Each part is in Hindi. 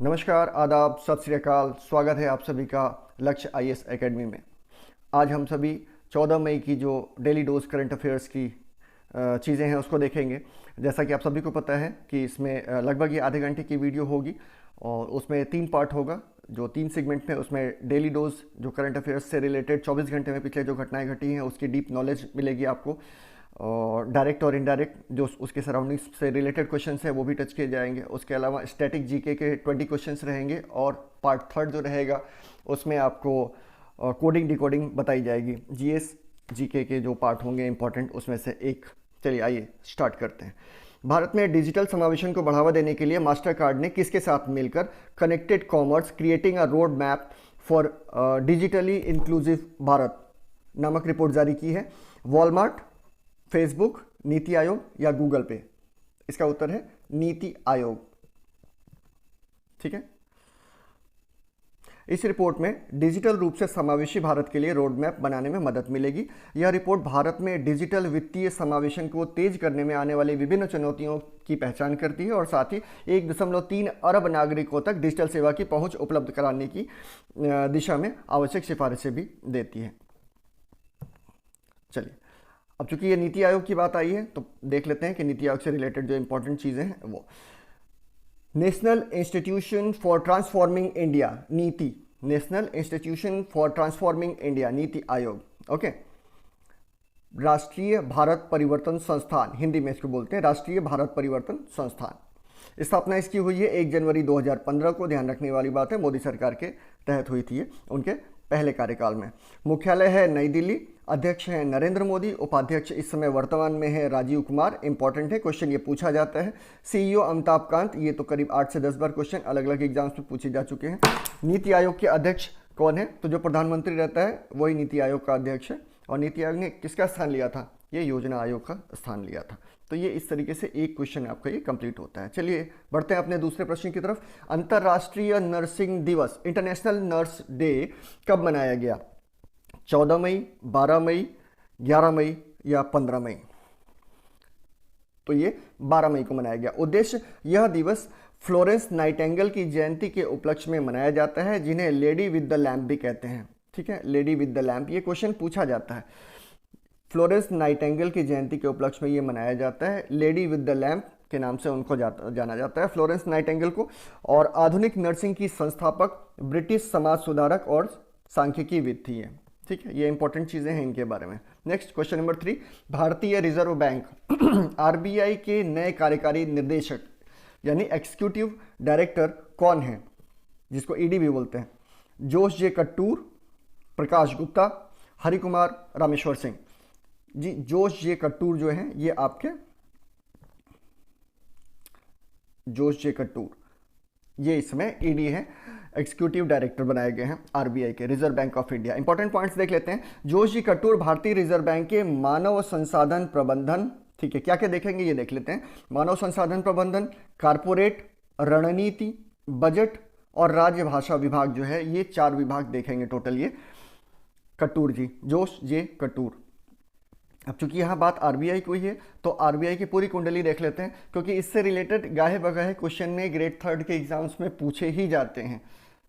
नमस्कार, आदाब, सत श्री अकाल। स्वागत है आप सभी का लक्ष्य आईएएस एकेडमी में। आज हम सभी 14 मई की जो डेली डोज करंट अफेयर्स की चीज़ें हैं उसको देखेंगे। जैसा कि आप सभी को पता है कि इसमें लगभग ये आधे घंटे की वीडियो होगी और उसमें 3 पार्ट होगा। जो 3 सेगमेंट में उसमें डेली डोज जो करंट अफेयर्स से रिलेटेड 24 घंटे में पिछले जो घटनाएं घटी हैं उसकी डीप नॉलेज मिलेगी आपको, और डायरेक्ट और इनडायरेक्ट जो उसके सराउंडिंग्स से रिलेटेड क्वेश्चंस हैं वो भी टच किए जाएंगे। उसके अलावा स्टैटिक जीके के 20 क्वेश्चंस रहेंगे और पार्ट थर्ड जो रहेगा उसमें आपको कोडिंग डिकोडिंग बताई जाएगी। जीएस जीके के जो पार्ट होंगे इंपॉर्टेंट उसमें से एक। चलिए आइए स्टार्ट करते हैं। भारत में डिजिटल समावेशन को बढ़ावा देने के लिए मास्टर कार्ड ने किसके साथ मिलकर connected commerce creating a road map for digitally inclusive Bharat नामक रिपोर्ट जारी की है? वॉलमार्ट, फेसबुक, नीति आयोग या गूगल पे? इसका उत्तर है नीति आयोग। ठीक है। इस रिपोर्ट में डिजिटल रूप से समावेशी भारत के लिए रोड मैप बनाने में मदद मिलेगी। यह रिपोर्ट भारत में डिजिटल वित्तीय समावेशन को तेज करने में आने वाली विभिन्न चुनौतियों की पहचान करती है और साथ ही 1.3 अरब नागरिकों तक डिजिटल सेवा की पहुंच उपलब्ध कराने की दिशा में आवश्यक सिफारिशें भी देती है। चलिए, अब चूंकि ये नीति आयोग की बात आई है तो देख लेते हैं कि नीति आयोग से रिलेटेड जो इंपॉर्टेंट चीजें हैं वो। National institution for transforming India, NITI, national institution for transforming India, NITI Aayog. Okay. राष्ट्रीय भारत परिवर्तन संस्थान, हिंदी में इसको बोलते हैं राष्ट्रीय भारत परिवर्तन संस्थान। स्थापना इसकी हुई है 1 जनवरी 2015 को। ध्यान रखने वाली बात है, मोदी सरकार के तहत हुई थी ये, उनके पहले कार्यकाल में। मुख्यालय है नई दिल्ली। अध्यक्ष हैं नरेंद्र मोदी। उपाध्यक्ष इस समय वर्तमान में है राजीव कुमार। इंपॉर्टेंट है, क्वेश्चन ये पूछा जाता है। सीईओ अमिताभ कांत। ये तो करीब 8 से 10 बार क्वेश्चन अलग अलग एग्जाम्स में पूछे जा चुके हैं। नीति आयोग के अध्यक्ष कौन है? तो जो प्रधानमंत्री रहता है वही नीति आयोग का अध्यक्ष है। और नीति आयोग ने किसका स्थान लिया था? ये योजना आयोग का स्थान लिया था। तो ये इस तरीके से एक क्वेश्चन आपका ये कंप्लीट होता है। चलिए बढ़ते हैं अपने दूसरे प्रश्न की तरफ। अंतर्राष्ट्रीय नर्सिंग दिवस, इंटरनेशनल नर्स डे कब मनाया गया? 14 मई, 12 मई, 11 मई या 15 मई? तो ये 12 मई को मनाया गया। उद्देश्य, यह दिवस फ्लोरेंस नाइटिंगेल की जयंती के उपलक्ष्य में मनाया जाता है, जिन्हें लेडी विद द लैम्प भी कहते हैं। ठीक है, लेडी विद द लैम्प, ये क्वेश्चन पूछा जाता है। फ्लोरेंस नाइटिंगेल की जयंती के उपलक्ष्य में ये मनाया जाता है। लेडी विद द लैम्प के नाम से उनको जाना जाता है, फ्लोरेंस नाइटिंगेल को। और आधुनिक नर्सिंग की संस्थापक ब्रिटिश समाज सुधारक और सांख्यिकीविद थी ये। ठीक है, ये इंपॉर्टेंट चीजें हैं इनके बारे में। Next question number 3। भारतीय रिजर्व बैंक आरबीआई के नए कार्यकारी निर्देशक यानी एग्जीक्यूटिव डायरेक्टर कौन है, जिसको ईडी भी बोलते हैं? जोश जे कट्टूर, प्रकाश गुप्ता, हरिकुमार, रामेश्वर सिंह। जी, जोश जे कट्टूर जो है ये आपके जोश जे कट्टूर ये इसमें ईडी है, एग्जीक्यूटिव डायरेक्टर बनाए गए हैं आरबीआई के, reserve bank of India. Important points देख लेते हैं। जोश जी कट्टूर भारतीय रिजर्व बैंक के मानव संसाधन प्रबंधन, ठीक है, क्या क्या देखेंगे ये देख लेते हैं। मानव संसाधन प्रबंधन, कारपोरेट, रणनीति, बजट और राज्य भाषा विभाग जो है, ये 4 विभाग देखेंगे टोटल ये कट्टूर जी, जोश जे कट्टूर। अब चूंकि यहाँ बात आरबीआई की हुई है तो आरबीआई की पूरी कुंडली देख लेते हैं, क्योंकि इससे रिलेटेड गाहे बगाहे क्वेश्चन में ग्रेड 3 के एग्जाम्स में पूछे ही जाते हैं।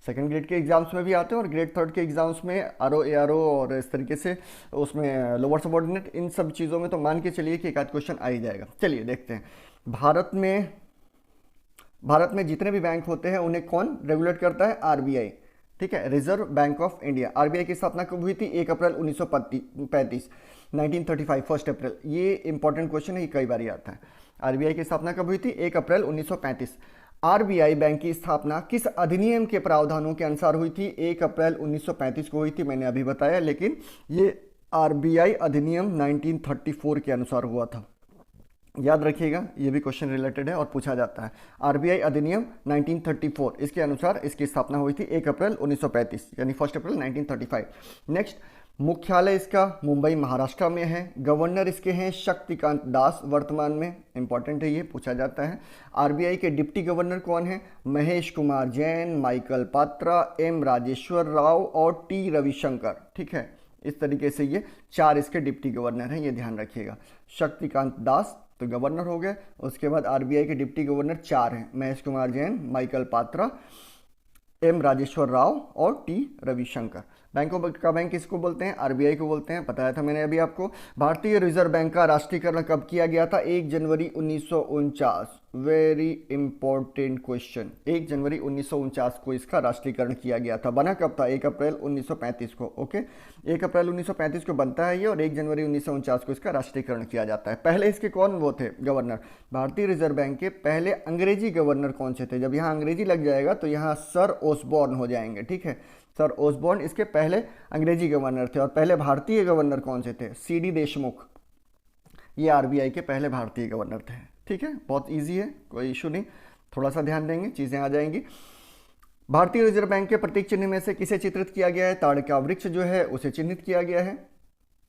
सेकंड ग्रेड के एग्जाम्स में भी आते हैं और ग्रेड 3 के एग्जाम्स में आरओ एआरओ और इस तरीके से उसमें लोअर सबऑर्डिनेट, इन सब चीज़ों में तो मान के चलिए कि एक आध क्वेश्चन आ ही जाएगा। चलिए देखते हैं। भारत में जितने भी बैंक होते हैं उन्हें कौन रेगुलेट करता है? आरबीआई। ठीक है, reserve bank of India. RBI की स्थापना कब हुई थी? 1 अप्रैल 1935, 1935, 1 अप्रैल। ये इंपॉर्टेंट क्वेश्चन है, ये कई बार आता है। आरबीआई की स्थापना कब हुई थी? 1 अप्रैल 1935। आरबीआई बैंक की स्थापना किस अधिनियम के प्रावधानों के अनुसार हुई थी? 1 अप्रैल 1935 को हुई थी, मैंने अभी बताया, लेकिन ये आरबीआई अधिनियम 1934 के अनुसार हुआ था। याद रखिएगा, ये भी क्वेश्चन रिलेटेड है और पूछा जाता है। आरबीआई अधिनियम 1934, इसके अनुसार इसकी स्थापना हुई थी 1 अप्रैल 1935 यानी 1 अप्रैल 1935। नेक्स्ट, मुख्यालय इसका मुंबई महाराष्ट्र में है। गवर्नर इसके हैं शक्तिकांत दास वर्तमान में, इंपॉर्टेंट है, ये पूछा जाता है। आरबीआई के डिप्टी गवर्नर कौन है? महेश कुमार जैन, माइकल पात्रा, एम राजेश्वर राव और टी रविशंकर। ठीक है, इस तरीके से ये 4 इसके डिप्टी गवर्नर हैं, ये ध्यान रखिएगा। शक्तिकांत दास तो गवर्नर हो गए। उसके बाद आरबीआई के डिप्टी गवर्नर 4 हैं, महेश कुमार जैन, माइकल पात्रा, एम राजेश्वर राव और टी रविशंकर। बैंक का बैंक किसको बोलते हैं? आरबीआई को बोलते हैं, बताया था मैंने अभी आपको। भारतीय रिजर्व बैंक का राष्ट्रीयकरण कब किया गया था? 1 जनवरी 1949। Very important question. 1 जनवरी 1949 को इसका राष्ट्रीयकरण किया गया था। बना कब था? 1 अप्रैल 1935 को। ओके, 1 अप्रैल 1935 को बनता है ये, और 1 जनवरी 1949 को इसका राष्ट्रीयकरण किया जाता है। पहले इसके कौन वो थे गवर्नर? भारतीय रिजर्व बैंक के पहले अंग्रेजी गवर्नर कौन से थे? जब यहाँ अंग्रेजी लग जाएगा तो यहाँ सर ओसबॉर्न हो जाएंगे, ठीक है। सर ओसबॉर्न इसके पहले अंग्रेजी गवर्नर थे। और पहले भारतीय गवर्नर कौन से थे? सीडी देशमुख, ये आरबीआई के पहले भारतीय गवर्नर थे, ठीक है। बहुत इजी है, कोई इशू नहीं, थोड़ा सा ध्यान देंगे चीजें आ जाएंगी। भारतीय रिजर्व बैंक के प्रतीक चिन्ह में से किसे चित्रित किया गया है? ताड़ का वृक्ष जो है उसे चिन्हित किया गया है।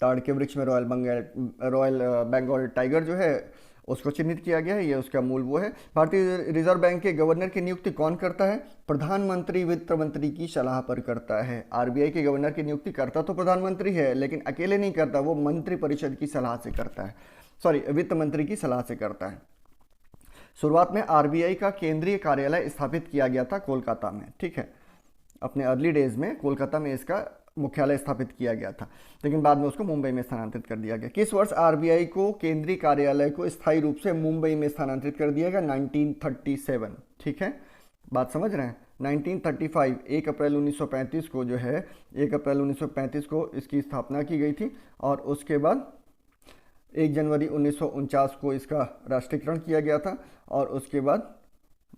ताड़ के वृक्ष में रॉयल बंगाल टाइगर जो है उसको चिन्हित किया गया है, ये उसका मूल वो है। भारतीय रिजर्व बैंक के गवर्नर की नियुक्ति कौन करता है? प्रधानमंत्री वित्त मंत्री की सलाह पर करता है। आरबीआई के गवर्नर की नियुक्ति करता तो प्रधानमंत्री है, लेकिन अकेले नहीं करता, वो मंत्री परिषद की सलाह से करता है, सॉरी वित्त मंत्री की सलाह से करता है। शुरुआत में आरबीआई का केंद्रीय कार्यालय स्थापित किया गया था कोलकाता में, ठीक है। अपने अर्ली डेज में कोलकाता में इसका मुख्यालय स्थापित किया गया था, लेकिन बाद में उसको मुंबई में स्थानांतरित कर दिया गया। किस वर्ष आरबीआई को केंद्रीय कार्यालय को स्थायी रूप से मुंबई में स्थानांतरित कर दिया गया? 1937, ठीक है। बात समझ रहे हैं? 1935, 1 अप्रैल 1935 को जो है 1 अप्रैल 1935 को इसकी स्थापना की गई थी, और उसके बाद 1 जनवरी 1949 को इसका राष्ट्रीयकरण किया गया था, और उसके बाद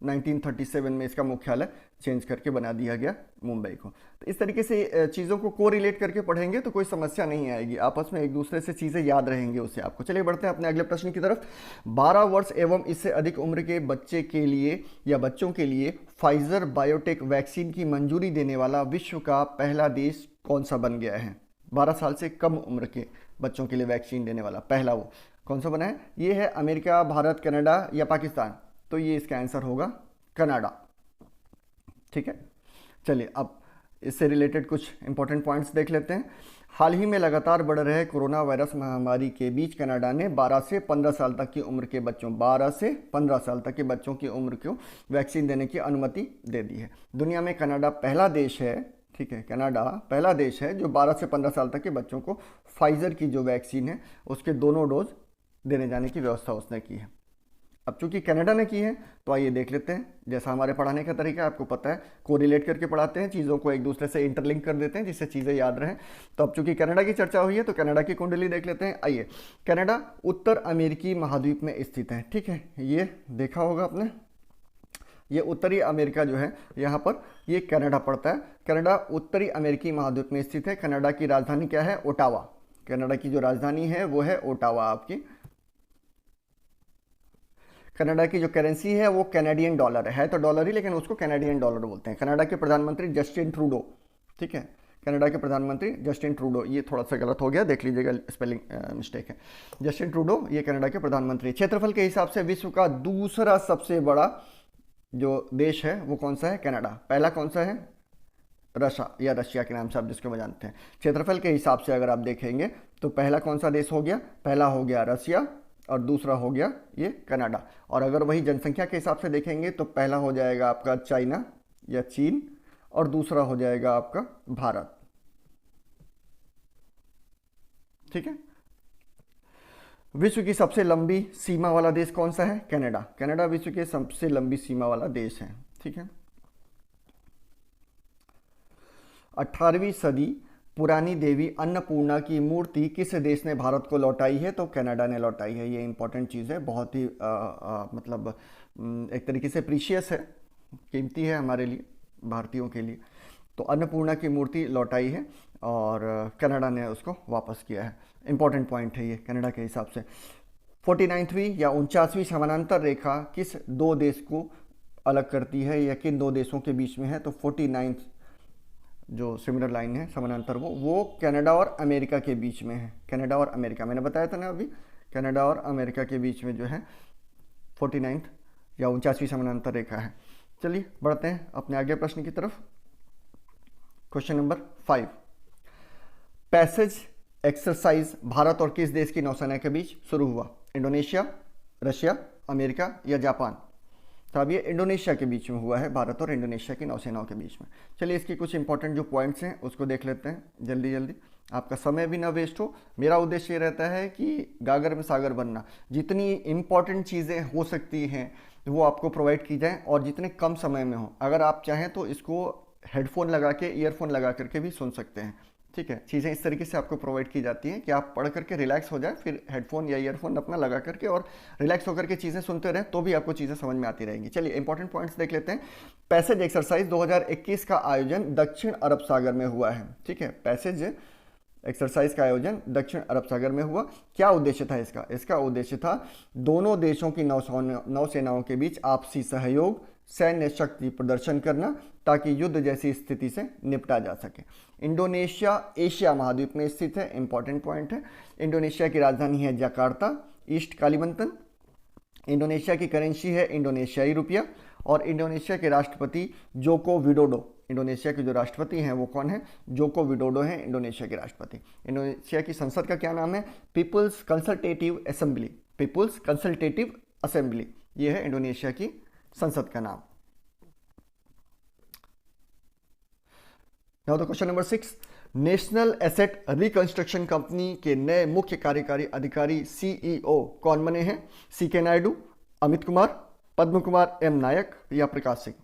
1937 में इसका मुख्यालय चेंज करके बना दिया गया मुंबई को। तो इस तरीके से चीज़ों को कोरिलेट करके पढ़ेंगे तो कोई समस्या नहीं आएगी, आपस में एक दूसरे से चीज़ें याद रहेंगी उससे आपको। चलिए बढ़ते हैं अपने अगले प्रश्न की तरफ। 12 वर्ष एवं इससे अधिक उम्र के बच्चे के लिए या बच्चों के लिए फाइजर बायोटेक वैक्सीन की मंजूरी देने वाला विश्व का पहला देश कौन सा बन गया है? 12 साल से कम उम्र के बच्चों के लिए वैक्सीन देने वाला पहला वो कौन सा बना है? ये है अमेरिका, भारत, कनाडा या पाकिस्तान? तो ये इसका आंसर होगा कनाडा, ठीक है। चलिए अब इससे रिलेटेड कुछ इंपॉर्टेंट पॉइंट्स देख लेते हैं। हाल ही में लगातार बढ़ रहे कोरोना वायरस महामारी के बीच कनाडा ने 12 से 15 साल तक की उम्र के बच्चों 12 से 15 साल तक के बच्चों की उम्र को वैक्सीन देने की अनुमति दे दी है। दुनिया में कनाडा पहला देश है, ठीक है, कनाडा पहला देश है जो 12 से 15 साल तक के बच्चों को फाइजर की जो वैक्सीन है उसके दोनों डोज देने जाने की व्यवस्था उसने की है। अब चूंकि कनाडा ने की है तो आइए देख लेते हैं। जैसा हमारे पढ़ाने का तरीका आपको पता है, कोरिलेट करके पढ़ाते हैं, चीज़ों को एक दूसरे से इंटरलिंक कर देते हैं जिससे चीज़ें याद रहें। तो अब चूंकि कनाडा की चर्चा हुई है तो कनाडा की कुंडली देख लेते हैं। आइए, कनाडा उत्तर अमेरिकी महाद्वीप में स्थित है, ठीक है। ये देखा होगा आपने, ये उत्तरी अमेरिका जो है यहाँ पर ये कनाडा पड़ता है। कनाडा उत्तरी अमेरिकी महाद्वीप में स्थित है। कनाडा की राजधानी क्या है? ओटावा। कनाडा की जो राजधानी है वो है ओटावा आपकी। कनाडा की जो करेंसी है वो कैनेडियन डॉलर है तो डॉलर ही, लेकिन उसको कैनेडियन डॉलर बोलते हैं। कनाडा के प्रधानमंत्री जस्टिन ट्रूडो, ठीक है, कनाडा के प्रधानमंत्री जस्टिन ट्रूडो, ये थोड़ा सा गलत हो गया, देख लीजिएगा, स्पेलिंग मिस्टेक है। जस्टिन ट्रूडो ये कनाडा के प्रधानमंत्री। क्षेत्रफल के हिसाब से विश्व का दूसरा सबसे बड़ा जो देश है वो कौन सा है? कनाडा। पहला कौन सा है? रशिया के नाम से आप जिसको जानते हैं। क्षेत्रफल के हिसाब से अगर आप देखेंगे तो पहला कौन सा देश हो गया? पहला हो गया रशिया और दूसरा हो गया ये कनाडा। और अगर वही जनसंख्या के हिसाब से देखेंगे तो पहला हो जाएगा आपका चाइना या चीन और दूसरा हो जाएगा आपका भारत, ठीक है। विश्व की सबसे लंबी सीमा वाला देश कौन सा है? कनाडा। कनाडा विश्व के सबसे लंबी सीमा वाला देश है, ठीक है। 18वीं सदी पुरानी देवी अन्नपूर्णा की मूर्ति किस देश ने भारत को लौटाई है? तो कनाडा ने लौटाई है। ये इंपॉर्टेंट चीज़ है, बहुत ही मतलब एक तरीके से प्रीशियस है, कीमती है हमारे लिए, भारतीयों के लिए। तो अन्नपूर्णा की मूर्ति लौटाई है और कनाडा ने उसको वापस किया है। इंपॉर्टेंट पॉइंट है ये कनाडा के हिसाब से। 49वीं या 49वीं समानांतर रेखा किस दो देश को अलग करती है या किन दो देशों के बीच में है? तो 49th जो सिमिलर लाइन है समानांतर वो कनाडा और अमेरिका के बीच में है। कनाडा और अमेरिका, मैंने बताया था ना अभी, कनाडा और अमेरिका के बीच में जो है 49th या 49वीं समानांतर रेखा है। चलिए बढ़ते हैं अपने आगे प्रश्न की तरफ। Question number 5, passage exercise Bharat और किस देश की नौसेना के बीच शुरू हुआ? इंडोनेशिया, रशिया, अमेरिका या जापान? तो अब ये इंडोनेशिया के बीच में हुआ है, भारत और इंडोनेशिया की नौसेनाओं के बीच में। चलिए इसकी कुछ इंपॉर्टेंट जो पॉइंट्स हैं उसको देख लेते हैं जल्दी जल्दी, आपका समय भी ना वेस्ट हो। मेरा उद्देश्य ये रहता है कि गागर में सागर बनना, जितनी इंपॉर्टेंट चीज़ें हो सकती हैं वो आपको प्रोवाइड की जाएँ और जितने कम समय में हो। अगर आप चाहें तो इसको हेडफोन लगा के, ईयरफोन लगा करके भी सुन सकते हैं, ठीक है। चीज़ें इस तरीके से आपको प्रोवाइड की जाती हैं कि आप पढ़ करके रिलैक्स हो जाए, फिर हेडफोन या ईयरफोन अपना लगा करके और रिलैक्स होकर के चीज़ें सुनते रहें, तो भी आपको चीज़ें समझ में आती रहेंगी। चलिए इंपॉर्टेंट पॉइंट्स देख लेते हैं। पैसेज एक्सरसाइज 2021 का आयोजन दक्षिण अरब सागर में हुआ है, ठीक है। पैसेज एक्सरसाइज का आयोजन दक्षिण अरब सागर में हुआ। क्या उद्देश्य था इसका? इसका उद्देश्य था दोनों देशों की नौसेनाओं के बीच आपसी सहयोग, सैन्य शक्ति प्रदर्शन करना, ताकि युद्ध जैसी स्थिति से निपटा जा सके। इंडोनेशिया एशिया महाद्वीप में स्थित है, इंपॉर्टेंट पॉइंट है। इंडोनेशिया की राजधानी है जकार्ता, ईस्ट कालीमंतन। इंडोनेशिया की करेंसी है इंडोनेशियाई रुपया और इंडोनेशिया के राष्ट्रपति जोको विडोडो, इंडोनेशिया के जो राष्ट्रपति हैं वो कौन है? जोको विडोडो हैं इंडोनेशिया के राष्ट्रपति। इंडोनेशिया की संसद का क्या नाम है? People's consultative assembly, people's consultative assembly, ये है इंडोनेशिया की संसद का नाम। Now the question number 6, national asset reconstruction company के नए मुख्य कार्यकारी अधिकारी सीईओ कौन बने हैं? सीके नायडू, अमित कुमार, पद्म कुमार एम नायक या Prakash Singh?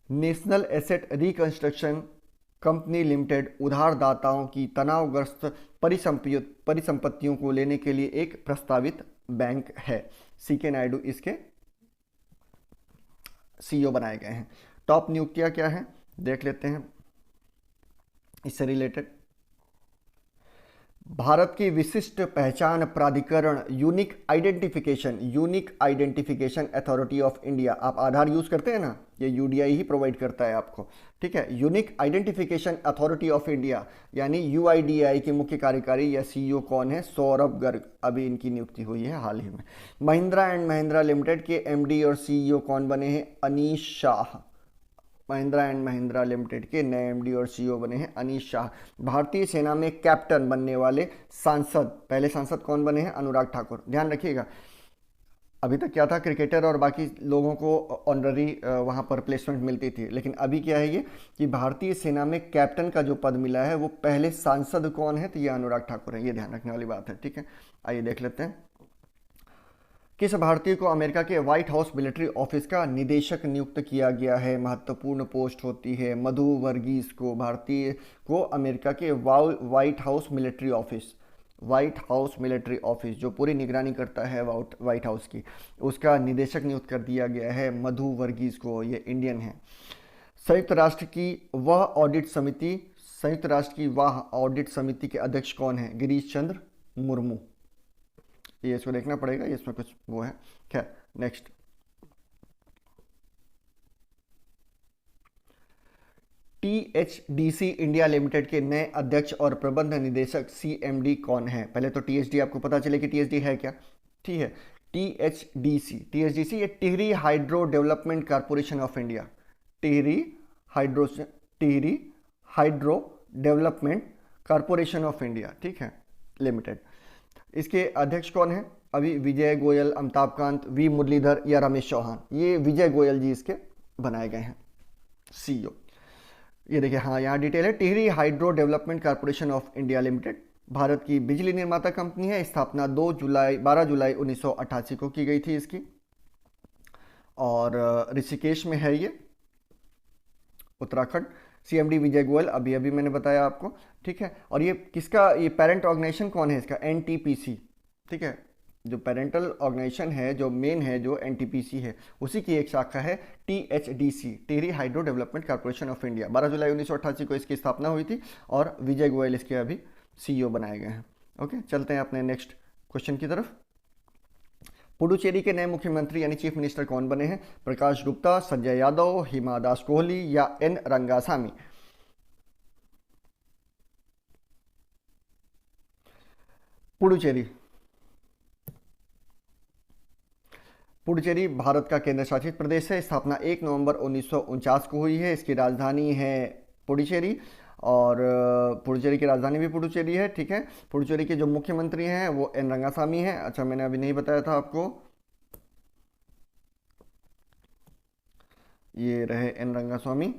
National asset reconstruction company limited उधारदाताओं की तनावग्रस्त परिसंपत्तियों को लेने के लिए एक प्रस्तावित बैंक है। सीके नायडू इसके सीईओ बनाए गए हैं। टॉप नियुक्तियां क्या हैं देख लेते हैं इससे रिलेटेड। भारत की विशिष्ट पहचान प्राधिकरण unique identification authority of India, आप आधार यूज करते हैं ना, ये यूडीआई ही प्रोवाइड करता है आपको, ठीक है। Unique identification authority of India यानी यूआईडीएआई के मुख्य कार्यकारी या सीईओ कौन है? सौरभ गर्ग, अभी इनकी नियुक्ति हुई है हाल ही में। महिंद्रा एंड महिंद्रा लिमिटेड के एमडी और सीईओ कौन बने हैं? अनीश शाह, महिंद्रा एंड महिंद्रा लिमिटेड के नए एमडी और सीईओ बने हैं अनीश शाह। भारतीय सेना में कैप्टन बनने वाले पहले सांसद कौन बने हैं? अनुराग ठाकुर। ध्यान रखिएगा, अभी तक क्या था, क्रिकेटर और बाकी लोगों को ऑनररी वहाँ पर प्लेसमेंट मिलती थी, लेकिन अभी क्या है ये कि भारतीय सेना में कैप्टन का जो पद मिला है वो पहले सांसद कौन है? तो ये अनुराग ठाकुर है, ये ध्यान रखने वाली बात है, ठीक है। आइए देख लेते हैं। किस भारतीय को अमेरिका के व्हाइट हाउस मिलिट्री ऑफिस का निदेशक नियुक्त किया गया है? महत्वपूर्ण पोस्ट होती है। मधु वर्गीस को, भारतीय को अमेरिका के व्हाइट हाउस मिलिट्री ऑफिस जो पूरी निगरानी करता है व्हाइट हाउस की, उसका निदेशक नियुक्त कर दिया गया है मधु वर्गीस को, ये इंडियन है। संयुक्त राष्ट्र की वह ऑडिट समिति के अध्यक्ष कौन है? गिरीश चंद्र मुर्मू, ये इसको देखना पड़ेगा, ये इसमें कुछ वो है। खैर नेक्स्ट, टीएचडीसी इंडिया लिमिटेड के नए अध्यक्ष और प्रबंध निदेशक सीएमडी कौन है? पहले तो टीएचडी आपको पता चले कि टीएचडी है क्या, ठीक है। टीएचडीसी ये Tehri hydro development corporation of India, Tehri hydro development corporation of India, ठीक है, लिमिटेड। इसके अध्यक्ष कौन है? अभी विजय गोयल, अमिताभ कांत, वी मुरलीधर या रमेश चौहान? ये विजय गोयल जी इसके बनाए गए हैं सीईओ। ये देखिए, हाँ यहाँ डिटेल है। Tehri hydro development corporation of India limited Bharat की बिजली निर्माता कंपनी है। स्थापना 12 जुलाई 1988 को की गई थी इसकी, और ऋषिकेश में है ये, उत्तराखंड। सीएमडी विजय गोयल, अभी मैंने बताया आपको, ठीक है। और ये किसका, ये पेरेंट ऑर्गेनाइजेशन कौन है इसका? एनटीपीसी, ठीक है। जो पेरेंटल ऑर्गेनाइजेशन है, जो मेन है, जो एनटीपीसी है, उसी की एक शाखा है THDC, Tehri hydro development corporation of India. 12 जुलाई 1988 को इसकी स्थापना हुई थी और विजय गोयल इसके अभी सीईओ बनाए गए हैं। ओके, चलते हैं अपने नेक्स्ट क्वेश्चन की तरफ। पुडुचेरी के नए मुख्यमंत्री यानी चीफ मिनिस्टर कौन बने हैं? प्रकाश गुप्ता, संजय यादव, हिमा दास कोहली या एन रंगासामी? पुडुचेरी भारत का केंद्र शासित प्रदेश है। स्थापना 1 नवंबर 1949 को हुई है। इसकी राजधानी है पुडुचेरी और पुडुचेरी की राजधानी भी पुडुचेरी है, ठीक है। पुडुचेरी के जो मुख्यमंत्री हैं वो एन रंगासामी हैं। अच्छा, मैंने अभी नहीं बताया था आपको, ये रहे एन रंगास्वामी,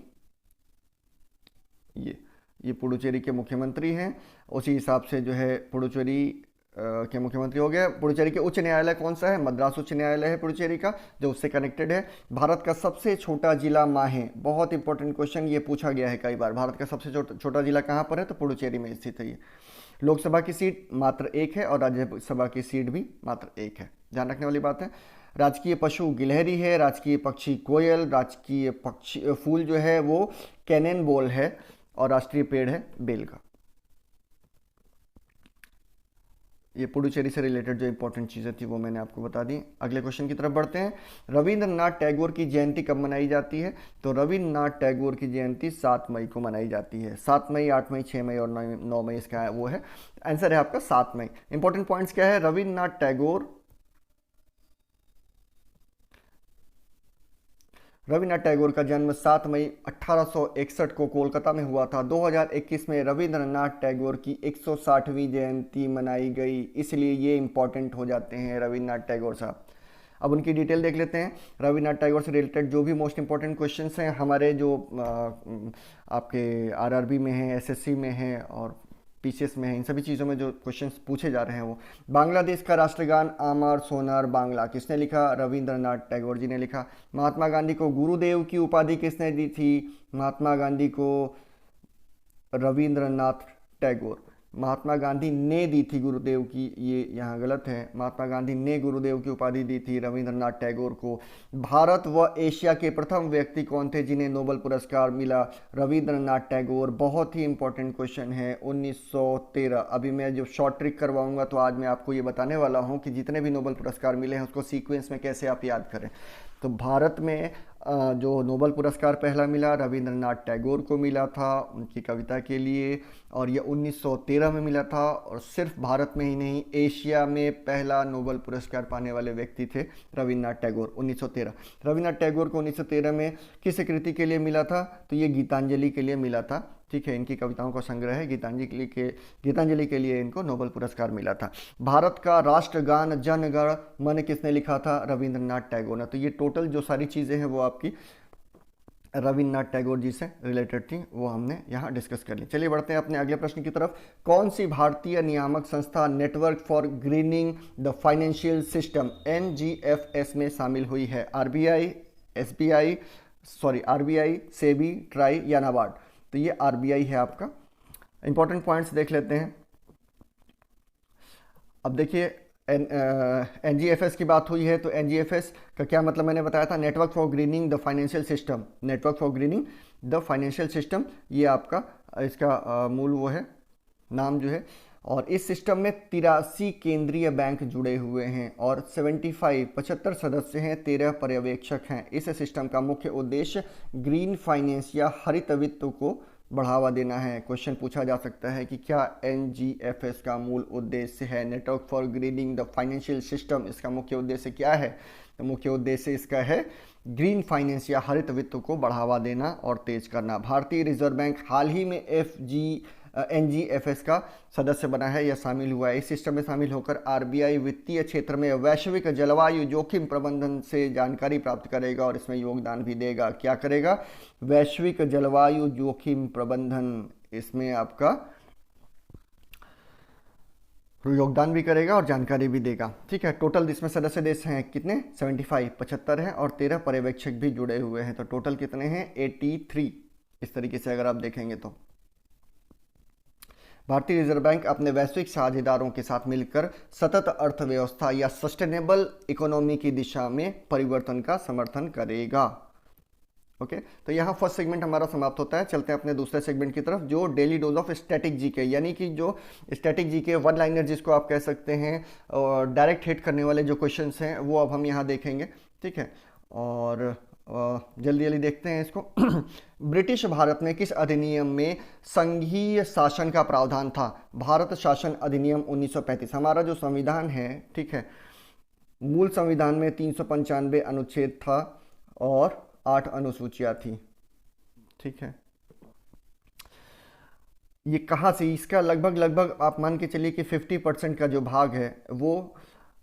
ये पुडुचेरी के मुख्यमंत्री हैं। उसी हिसाब से जो है पुडुचेरी के मुख्यमंत्री हो गए। पुडुचेरी के उच्च न्यायालय कौन सा है? मद्रास उच्च न्यायालय है पुडुचेरी का, जो उससे कनेक्टेड है। भारत का सबसे छोटा जिला माहे, बहुत इंपॉर्टेंट क्वेश्चन, ये पूछा गया है कई बार। भारत का सबसे छोटा जिला कहाँ पर है? तो पुडुचेरी में स्थित है ये। लोकसभा की सीट मात्र 1 है और राज्यसभा की सीट भी मात्र 1 है, ध्यान रखने वाली बात है। राजकीय पशु गिलहरी है, राजकीय पक्षी कोयल, राजकीय पक्षी फूल जो है वो कैनन बोल है, और राष्ट्रीय पेड़ है बेल का। ये पुडुचेरी से रिलेटेड जो इंपॉर्टेंट चीज़ें थी वो मैंने आपको बता दी। अगले क्वेश्चन की तरफ बढ़ते हैं। रविंद्रनाथ टैगोर की जयंती कब मनाई जाती है? तो रविंद्रनाथ टैगोर की जयंती 7 मई को मनाई जाती है। 7 मई, 8 मई, 6 मई और 9 मई इसका वो है आंसर है आपका 7 मई। इंपॉर्टेंट पॉइंट्स क्या है? रविंद्रनाथ टैगोर का जन्म 7 मई 1861 को कोलकाता में हुआ था। 2021 में रविंद्रनाथ टैगोर की 160वीं जयंती मनाई गई, इसलिए ये इंपॉर्टेंट हो जाते हैं रविंद्रनाथ टैगोर साहब। अब उनकी डिटेल देख लेते हैं। रविंद्रनाथ टैगोर से रिलेटेड जो भी मोस्ट इंपॉर्टेंट क्वेश्चंस हैं हमारे, जो आपके आरआरबी में हैं, एसएससी में हैं और पीसीएस में है, इन सभी चीज़ों में जो क्वेश्चंस पूछे जा रहे हैं वो। बांग्लादेश का राष्ट्रगान आमार सोनार बांग्ला किसने लिखा? रविंद्रनाथ टैगोर जी ने लिखा। महात्मा गांधी को गुरुदेव की उपाधि किसने दी थी? महात्मा गांधी को रविंद्रनाथ टैगोर, महात्मा गांधी ने दी थी गुरुदेव की, ये यहाँ गलत है। महात्मा गांधी ने गुरुदेव की उपाधि दी थी रविंद्रनाथ टैगोर को। भारत व एशिया के प्रथम व्यक्ति कौन थे जिन्हें नोबेल पुरस्कार मिला? रविंद्रनाथ टैगोर। बहुत ही इंपॉर्टेंट क्वेश्चन है। 1913। अभी मैं जो शॉर्ट ट्रिक करवाऊंगा तो आज मैं आपको ये बताने वाला हूँ कि जितने भी नोबेल पुरस्कार मिले हैं उसको सीक्वेंस में कैसे आप याद करें। तो भारत में जो नोबेल पुरस्कार पहला मिला रविंद्रनाथ टैगोर को मिला था उनकी कविता के लिए, और ये 1913 में मिला था। और सिर्फ भारत में ही नहीं, एशिया में पहला नोबेल पुरस्कार पाने वाले व्यक्ति थे रविंद्रनाथ टैगोर, 1913। रविंद्रनाथ टैगोर को 1913 में किस कृति के लिए मिला था? तो ये गीतांजलि के लिए मिला था, ठीक है। इनकी कविताओं का संग्रह है, गीतांजलि के लिए इनको नोबेल पुरस्कार मिला था। भारत का राष्ट्रगान जन गण मन किसने लिखा था? रविंद्रनाथ टैगोर ने। तो ये टोटल जो सारी चीज़ें हैं वो आपकी रविंद्रनाथ टैगोर जी से रिलेटेड थी, वो हमने यहाँ डिस्कस कर ली। चलिए बढ़ते हैं अपने अगले प्रश्न की तरफ। कौन सी भारतीय नियामक संस्था network for grinning the financial system NGFS में शामिल हुई है? आरबीआई, सेबी, ट्राई या नाबार्ड? तो ये आरबीआई है आपका। इंपॉर्टेंट पॉइंट्स देख लेते हैं। अब देखिए एनजीएफएस की बात हुई है, तो एनजीएफएस का क्या मतलब मैंने बताया था? Network for grinning the financial system. Network for grinning the financial system, ये आपका इसका मूल वो है नाम जो है। और इस सिस्टम में 83 केंद्रीय बैंक जुड़े हुए हैं और 75 सदस्य हैं, 13 पर्यवेक्षक हैं। इस सिस्टम का मुख्य उद्देश्य ग्रीन फाइनेंस या हरित वित्त को बढ़ावा देना है। क्वेश्चन पूछा जा सकता है कि क्या एनजीएफएस का मूल उद्देश्य है? Network for grinning the financial system, इसका मुख्य उद्देश्य क्या है? तो मुख्य उद्देश्य इसका है ग्रीन फाइनेंस या हरित वित्त को बढ़ावा देना और तेज करना। भारतीय रिजर्व बैंक हाल ही में एनजीएफएस का सदस्य बना है या शामिल हुआ है। इस सिस्टम में शामिल होकर आरबीआई वित्तीय क्षेत्र में वैश्विक जलवायु जोखिम प्रबंधन से जानकारी प्राप्त करेगा और इसमें योगदान भी देगा। क्या करेगा? वैश्विक जलवायु जोखिम प्रबंधन, इसमें आपका योगदान भी करेगा और जानकारी भी देगा, ठीक है। टोटल इसमें सदस्य देश हैं कितने? 75 हैं और 13 पर्यवेक्षक भी जुड़े हुए हैं। तो टोटल कितने हैं? 83। इस तरीके से अगर आप देखेंगे तो भारतीय रिजर्व बैंक अपने वैश्विक साझेदारों के साथ मिलकर सतत अर्थव्यवस्था या सस्टेनेबल इकोनॉमी की दिशा में परिवर्तन का समर्थन करेगा। ओके, तो यहाँ फर्स्ट सेगमेंट हमारा समाप्त होता है। चलते हैं अपने दूसरे सेगमेंट की तरफ, जो daily dose of static GK, यानी कि जो स्टैटिक जीके वन लाइनर जिसको आप कह सकते हैं, और डायरेक्ट हिट करने वाले जो क्वेश्चंस हैं वो अब हम यहाँ देखेंगे, ठीक है। और जल्दी जल्दी देखते हैं इसको। ब्रिटिश भारत में किस अधिनियम में संघीय शासन का प्रावधान था? भारत शासन अधिनियम 1935। हमारा जो संविधान है, ठीक है, मूल संविधान में 395 अनुच्छेद था और 8 अनुसूचियां थी, ठीक है। ये कहाँ से, इसका लगभग लगभग आप मान के चलिए कि 50% का जो भाग है वो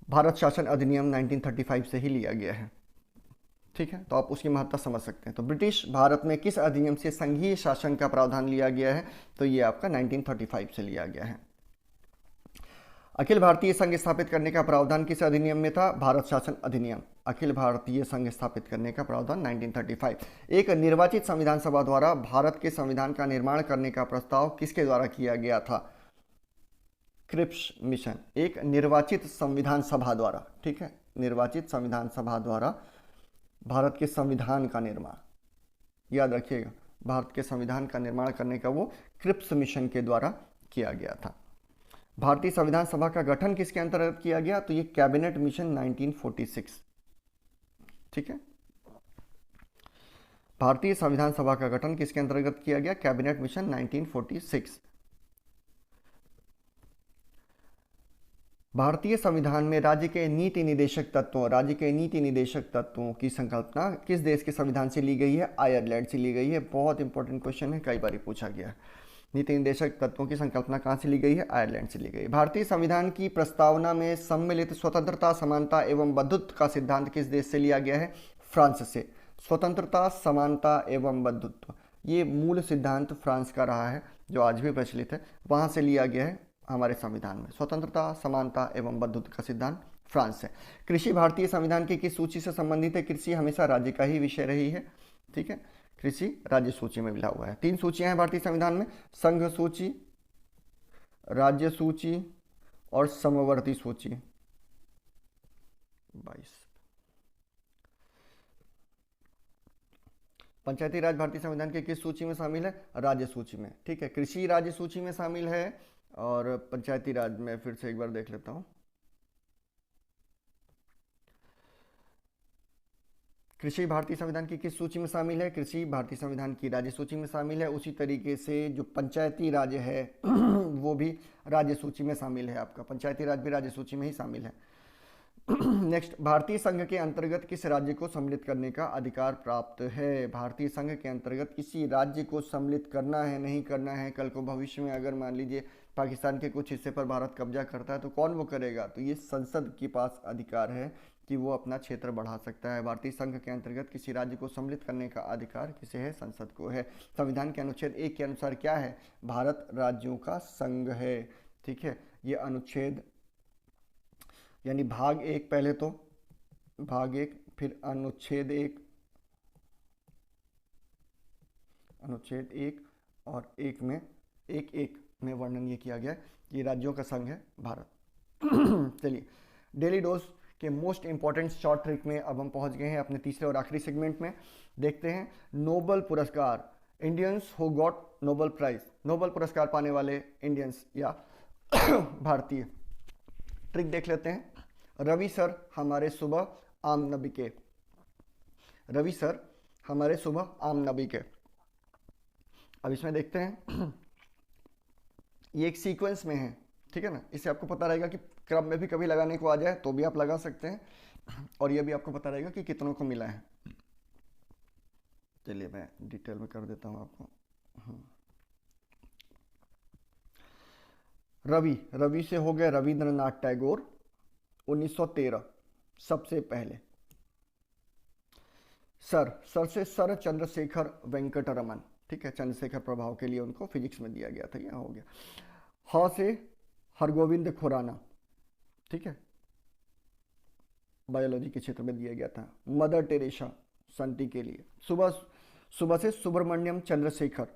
भारत शासन अधिनियम 1935 से ही लिया गया है। ठीक है, तो आप उसकी महत्ता समझ सकते हैं। तो ब्रिटिश भारत में किस अधिनियम से संघीय शासन का प्रावधान लिया गया है, तो ये आपका 1935 से लिया गया है। अखिल भारतीय संघ स्थापित करने का प्रावधान किस अधिनियम में था, भारत शासन अधिनियम। अखिल भारतीय संघ स्थापित करने का प्रावधान 1935। एक निर्वाचित संविधान सभा द्वारा भारत के संविधान का निर्माण करने का प्रस्ताव किसके द्वारा किया गया था, क्रिप्स मिशन। एक निर्वाचित संविधान सभा द्वारा, ठीक है, निर्वाचित संविधान सभा द्वारा भारत के संविधान का निर्माण, याद रखिएगा, भारत के संविधान का निर्माण करने का वो क्रिप्स मिशन के द्वारा किया गया था। भारतीय संविधान सभा का गठन किसके अंतर्गत किया गया, तो ये कैबिनेट मिशन 1946। ठीक है, भारतीय संविधान सभा का गठन किसके अंतर्गत किया गया, कैबिनेट मिशन 1946। भारतीय संविधान में राज्य के नीति निदेशक तत्वों की संकल्पना किस देश के संविधान से ली गई है, आयरलैंड से ली गई है। बहुत इंपॉर्टेंट क्वेश्चन है, कई बार पूछा गया है। नीति निदेशक तत्वों की संकल्पना कहाँ से ली गई है, आयरलैंड से ली गई है। भारतीय संविधान की प्रस्तावना में सम्मिलित स्वतंत्रता, समानता एवं बंधुत्व का सिद्धांत किस देश से लिया गया है, फ्रांस से। स्वतंत्रता, समानता एवं बंधुत्व, ये मूल सिद्धांत फ्रांस का रहा है, जो आज भी प्रचलित है, वहां से लिया गया है हमारे संविधान में। स्वतंत्रता, समानता एवं बंधुत्व का सिद्धांत फ्रांस है। कृषि भारतीय संविधान की किस सूची से संबंधित है, कृषि हमेशा राज्य का ही विषय रही है। ठीक है, कृषि राज्य सूची में मिला हुआ है। 3 सूचियां हैं भारतीय संविधान में, संघ सूची, राज्य सूची और समवर्ती सूची। 22। पंचायती राज भारतीय संविधान के किस सूची में शामिल है, राज्य सूची में। ठीक है, कृषि राज्य सूची में शामिल है और पंचायती राज में फिर से एक बार देख लेता हूं। कृषि भारतीय संविधान की किस सूची में शामिल है, कृषि भारतीय संविधान की राज्य सूची में शामिल है। उसी तरीके से जो पंचायती राज है वो भी राज्य सूची में शामिल है, आपका पंचायती राज भी राज्य सूची में ही शामिल है। नेक्स्ट, भारतीय संघ के अंतर्गत किस राज्य को सम्मिलित करने का अधिकार प्राप्त है। भारतीय संघ के अंतर्गत किसी राज्य को सम्मिलित करना है, नहीं करना है, कल को भविष्य में अगर मान लीजिए पाकिस्तान के कुछ हिस्से पर भारत कब्जा करता है तो कौन वो करेगा, तो ये संसद के पास अधिकार है कि वो अपना क्षेत्र बढ़ा सकता है। भारतीय संघ के अंतर्गत किसी राज्य को सम्मिलित करने का अधिकार किसे है, संसद को है। संविधान के अनुच्छेद 1 के अनुसार क्या है, भारत राज्यों का संघ है। ठीक है, ये अनुच्छेद यानी भाग 1, पहले तो भाग 1, फिर अनुच्छेद 1, अनुच्छेद 1 और 1 में 1 में वर्णन ये किया गया कि राज्यों का संघ है भारत। चलिए, डेली डोज के मोस्ट इंपॉर्टेंट शॉर्ट ट्रिक में अब हम पहुंच गए हैं अपने तीसरे और आखिरी सेगमेंट में। देखते हैं नोबेल पुरस्कार, Indians who got Nobel prize, Nobel पुरस्कार पाने वाले इंडियंस या भारतीय। ट्रिक देख लेते हैं। रवि सर हमारे सुबह आम नबी के, रवि सर हमारे सुबह आम नबी के। अब इसमें देखते हैं ये एक सीक्वेंस में है, ठीक है ना, इससे आपको पता रहेगा कि क्रम में भी कभी लगाने को आ जाए तो भी आप लगा सकते हैं और ये भी आपको पता रहेगा कि कितनों को मिला है। चलिए मैं डिटेल में कर देता हूं आपको। रवि से हो गया रविंद्रनाथ टैगोर 1913 सबसे पहले। सर से सर चंद्रशेखर वेंकट रमन, ठीक है, चंद्रशेखर प्रभाव के लिए उनको फिजिक्स में दिया गया था, यह हो गया। ह से हरगोविंद खुराना, ठीक है, बायोलॉजी के क्षेत्र में दिया गया था। मदर टेरेसा शांति के लिए। सुबह से सुब्रमण्यम चंद्रशेखर।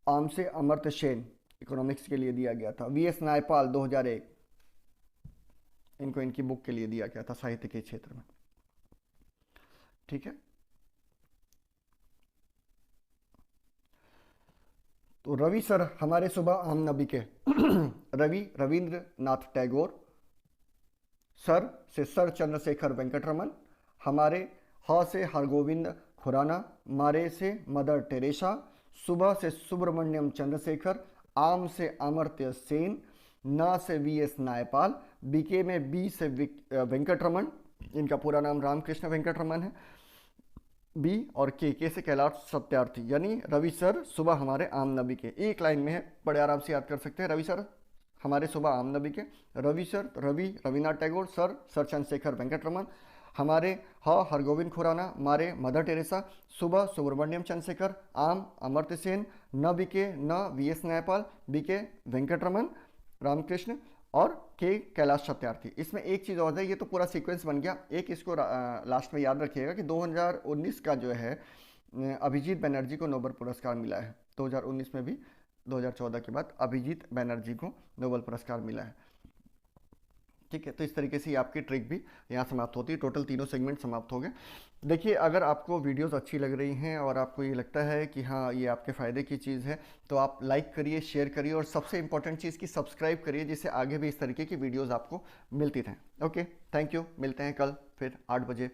आम से अमर्त्य सेन इकोनॉमिक्स के लिए दिया गया था। वीएस नायपाल 2001, इनको इनकी बुक के लिए दिया गया था साहित्य के क्षेत्र में, ठीक है। तो रवि सर हमारे सुबह आम नबी के रविंद्रनाथ टैगोर, सर से सर चंद्रशेखर वेंकट रमन, हमारे ह से हरगोविंद खुराना, मारे से मदर टेरेसा, सुबह से सुब्रमण्यम चंद्रशेखर, आम से अमर्त्य सेन, ना से वीएस नायपाल, बीके में बी से वेंकट रमन, इनका पूरा नाम रामकृष्ण वेंकट रमन है, बी और के से कैलाश सत्यार्थी, यानी रवि सर सुबह हमारे आम नबी के, एक लाइन में है, बड़े आराम से याद कर सकते हैं। रवि सर हमारे सुबह आम नबी के, रवि सर रवि रविन्द्रनाथ टैगोर, सर चंद्रशेखर वेंकटरमन, हमारे हरगोविंद खुराना, मारे मदर टेरेसा, सुबह सुब्रमण्यम चंद्रशेखर, आम अमर्त्य सेन, न बी के न वी.एस. न्यायपाल, बी के वेंकटरमन रामकृष्ण और के कैलाश सत्यार्थी। इसमें एक चीज़ और है, ये तो पूरा सीक्वेंस बन गया, एक इसको लास्ट में याद रखिएगा कि 2019 का जो है अभिजीत बनर्जी को नोबेल पुरस्कार मिला है। 2019 में भी 2014 के बाद अभिजीत बनर्जी को नोबेल पुरस्कार मिला है। ठीक है, तो इस तरीके से आपकी ट्रिक भी यहाँ समाप्त होती है। टोटल तीनों सेगमेंट समाप्त हो गए। देखिए, अगर आपको वीडियोस अच्छी लग रही हैं और आपको ये लगता है कि हाँ ये आपके फ़ायदे की चीज़ है, तो आप लाइक करिए, शेयर करिए और सबसे इंपॉर्टेंट चीज़ की सब्सक्राइब करिए, जिससे आगे भी इस तरीके की वीडियोज़ आपको मिलती रहें। Okay, thank you. मिलते हैं कल फिर 8 बजे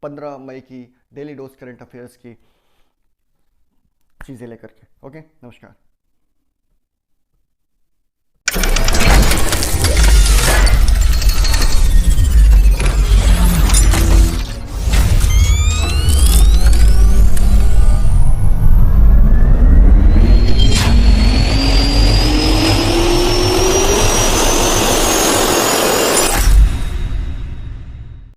15 मई की डेली डोज करंट अफेयर्स की चीज़ें लेकर के। ओके, नमस्कार।